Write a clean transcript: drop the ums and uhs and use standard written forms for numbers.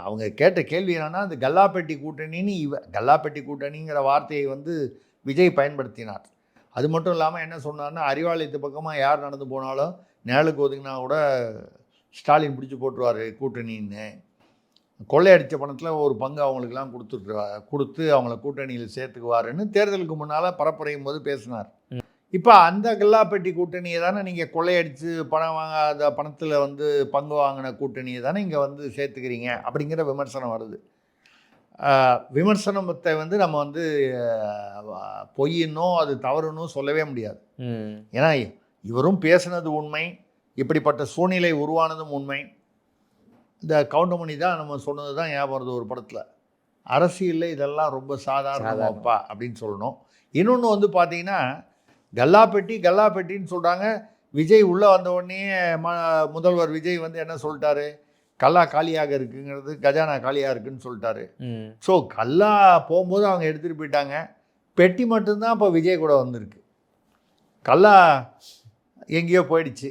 அவங்க கேட்ட கேள்வி என்னன்னா, அந்த கல்லாப்பெட்டி கூட்டணின்னு கல்லாப்பெட்டி கூட்டணிங்கிற வார்த்தையை வந்து விஜய் பயன்படுத்தினார். அது மட்டும் இல்லாமல் என்ன சொன்னார்னா, அறிவாலயத்து பக்கமாக யார் நடந்து போனாலும் நிழலுக்கு ஒதுங்கினா கூட ஸ்டாலின் பிடிச்சி போட்டுருவார் கூட்டணின்னு. கொள்ளையடித்த பணத்தில் ஒரு பங்கு அவங்களுக்கெல்லாம் கொடுத்து அவங்கள கூட்டணியில் சேர்த்துக்குவாருன்னு தேர்தலுக்கு முன்னால் பரப்புரையும் போது பேசினார். இப்போ அந்த கல்லாப்பெட்டி கூட்டணியை தானே நீங்கள் கொள்ளையடித்து பணம் வாங்காத பணத்தில் வந்து பங்கு வாங்கின கூட்டணியை தானே இங்கே வந்து சேர்த்துக்கிறீங்க அப்படிங்கிற விமர்சனம் வருது. விமர்சனத்தை வந்து நம்ம வந்து பொய்யின்னோ அது தவறுன்னோ சொல்லவே முடியாது. ஏன்னா இவரும் பேசுனது உண்மை, இப்படிப்பட்ட சூழ்நிலை உருவானதும் உண்மை. இந்த கவுண்டமணி தான் நம்ம சொன்னது தான் ஞாபகம் வருது ஒரு படத்தில், அரசியலில் இதெல்லாம் ரொம்ப சாதாரணமாப்பா அப்படின்னு சொல்லணும். இன்னொன்று வந்து பார்த்தீங்கன்னா, கல்லாப்பெட்டின்னு சொல்கிறாங்க. விஜய் உள்ளே வந்த உடனே முதல்வர் விஜய் வந்து என்ன சொல்லிட்டாரு, கல்லா காலியாக இருக்குங்கிறது கஜானா காலியாக இருக்குன்னு சொல்லிட்டாரு. ஸோ கல்லா போகும்போது அவங்க எடுத்துகிட்டு போயிட்டாங்க, பெட்டி மட்டும்தான் இப்போ விஜய் கூட வந்திருக்கு. கல்லா எங்கேயோ போயிடுச்சு.